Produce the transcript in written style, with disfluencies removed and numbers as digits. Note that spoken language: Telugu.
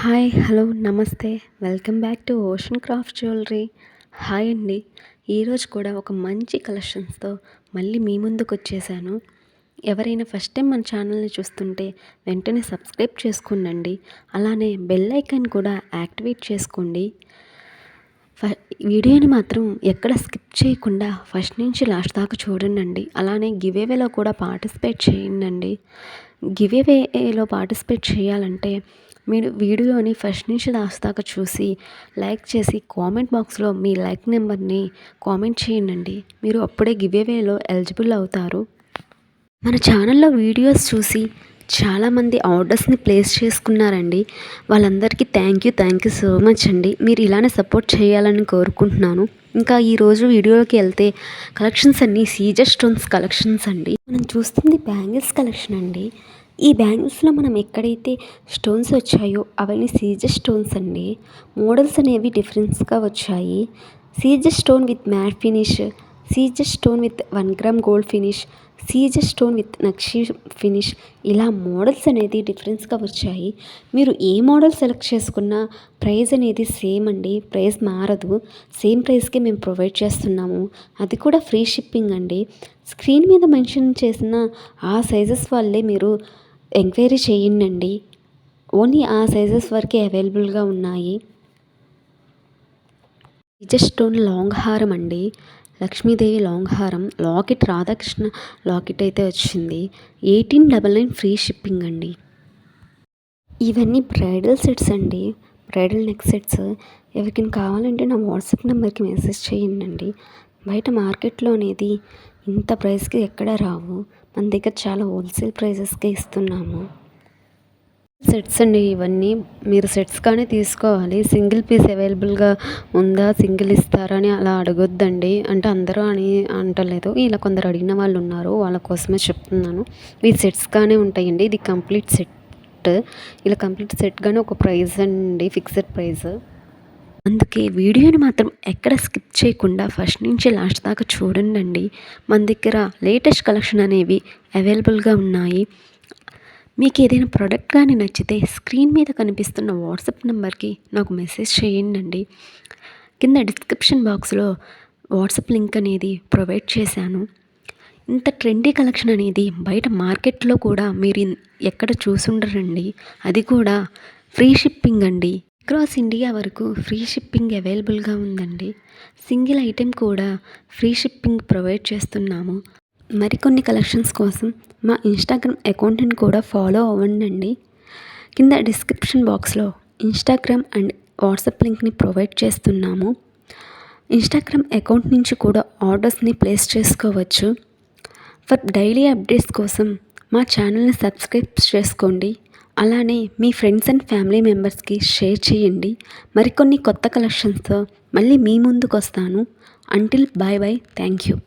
హాయ్ హలో నమస్తే welcome back to ocean craft jewellery. Hi అండి. ఈరోజు కూడా ఒక మంచి కలెక్షన్స్తో మళ్ళీ మీ ముందుకు వచ్చేసాను. ఎవరైనా ఫస్ట్ టైం మన ఛానల్ని చూస్తుంటే వెంటనే సబ్స్క్రైబ్ చేసుకోండి. అలానే బెల్ ఐకాన్ కూడా యాక్టివేట్ చేసుకోండి. వీడియోని మాత్రం ఎక్కడ స్కిప్ చేయకుండా ఫస్ట్ నుంచి లాస్ట్ దాకా చూడండి. అలానే గివేవేలో కూడా పార్టిసిపేట్ చేయండి. గివేవేలో పార్టిసిపేట్ చేయాలంటే మీరు వీడియోని ఫస్ట్ నుంచి లాస్ట్ దాకా చూసి లైక్ చేసి కామెంట్ బాక్స్లో మీ లైక్ నెంబర్ని కామెంట్ చేయండి. మీరు అప్పుడే గివేవేలో ఎలిజిబుల్ అవుతారు. మన ఛానల్లో వీడియోస్ చూసి చాలామంది ఆర్డర్స్ని ప్లేస్ చేసుకున్నారండి. వాళ్ళందరికీ థ్యాంక్ యూ సో మచ్ అండి. మీరు ఇలానే సపోర్ట్ చేయాలని కోరుకుంటున్నాను. ఇంకా ఈరోజు వీడియోలోకి వెళ్తే కలెక్షన్స్ అన్నీ సీజర్ స్టోన్స్ కలెక్షన్స్ అండి. మనం చూస్తుంది బ్యాంగిల్స్ కలెక్షన్ అండి. ఈ బ్యాంగిల్స్లో మనం ఎక్కడైతే స్టోన్స్ వచ్చాయో అవన్నీ సీజర్ స్టోన్స్ అండి. మోడల్స్ అనేవి డిఫరెన్స్గా వచ్చాయి. Caesar stone with matte finish, Caesar stone with 1 gram gold finish, Caesar stone with నక్షి ఫినిష్, ఇలా మోడల్స్ అనేది డిఫరెన్స్గా వచ్చాయి. మీరు ఏ మోడల్ సెలెక్ట్ చేసుకున్నా ప్రైస్ అనేది సేమ్ అండి. ప్రైస్ మారదు. సేమ్ ప్రైస్కే మేము ప్రొవైడ్ చేస్తున్నాము. అది కూడా ఫ్రీ షిప్పింగ్ అండి. స్క్రీన్ మీద మెన్షన్ చేసిన ఆ సైజెస్ వాళ్ళే మీరు ఎంక్వైరీ చేయండి. ఓన్లీ ఆ సైజెస్ వరకే అవైలబుల్గా ఉన్నాయి. సీజర్ స్టోన్ లాంగ్ హారం అండి. లక్ష్మీదేవి లాంగ్ హారం, లాకెట్ రాధాకృష్ణ లాకెట్ అయితే వచ్చింది. 1899 ఫ్రీ షిప్పింగ్ అండి. ఇవన్నీ బ్రైడల్ సెట్స్ అండి. Bridal neck sets. ఎవరికైనా కావాలంటే నా వాట్సాప్ నెంబర్కి మెసేజ్ చేయండి. బయట మార్కెట్లో అనేది ఇంత ప్రైస్కి ఎక్కడ రావు. మన దగ్గర చాలా హోల్సేల్ ప్రైజెస్కే ఇస్తున్నాము. సెట్స్ అండి ఇవన్నీ. మీరు సెట్స్ కానీ తీసుకోవాలి. సింగిల్ పీస్ అవైలబుల్గా ఉందా, సింగిల్ ఇస్తారా అని అలా అడగొద్దండి. అంటే అందరూ అని అంటలేదు, ఇలా కొందరు అడిగిన వాళ్ళు ఉన్నారు, వాళ్ళ కోసమే చెప్తున్నాను. ఈ సెట్స్ కానీ ఉంటాయండి. ఇది కంప్లీట్ సెట్. ఇలా కంప్లీట్ సెట్ కానీ ఒక ప్రైస్ అండి, ఫిక్స్డ్ ప్రైస్. అందుకే వీడియోని మాత్రం ఎక్కడ స్కిప్ చేయకుండా ఫస్ట్ నుంచి లాస్ట్ దాకా చూడండి. మన దగ్గర లేటెస్ట్ కలెక్షన్ అనేవి అవైలబుల్గా ఉన్నాయి. మీకు ఏదైనా ప్రోడక్ట్ కానీ నచ్చితే స్క్రీన్ మీద కనిపిస్తున్న వాట్సాప్ నెంబర్కి నాకు మెసేజ్ చేయండి. కింద డిస్క్రిప్షన్ బాక్స్లో వాట్సాప్ లింక్ అనేది ప్రొవైడ్ చేశాను. ఇంత ట్రెండీ కలెక్షన్ అనేది బయట మార్కెట్లో కూడా మీరు ఎక్కడ చూసుండరండి. అది కూడా ఫ్రీ షిప్పింగ్ అండి. అక్రాస్ ఇండియా వరకు ఫ్రీ షిప్పింగ్ అవైలబుల్గా ఉందండి. సింగిల్ ఐటెం కూడా ఫ్రీ షిప్పింగ్ ప్రొవైడ్ చేస్తున్నాము. మరికొన్ని కలెక్షన్స్ కోసం మా ఇన్స్టాగ్రామ్ అకౌంట్ని కూడా ఫాలో అవ్వండి. కింద డిస్క్రిప్షన్ బాక్స్లో ఇన్స్టాగ్రామ్ అండ్ వాట్సాప్ లింక్ని ప్రొవైడ్ చేస్తున్నాము. ఇన్స్టాగ్రామ్ అకౌంట్ నుంచి కూడా ఆర్డర్స్ని ప్లేస్ చేసుకోవచ్చు. ఫర్ డైలీ అప్డేట్స్ కోసం మా ఛానల్ని సబ్స్క్రైబ్ చేసుకోండి. అలానే మీ ఫ్రెండ్స్ అండ్ ఫ్యామిలీ మెంబర్స్కి షేర్ చేయండి. మరికొన్ని కొత్త కలెక్షన్స్తో మళ్ళీ మీ ముందుకు వస్తాను. Until bye thank you.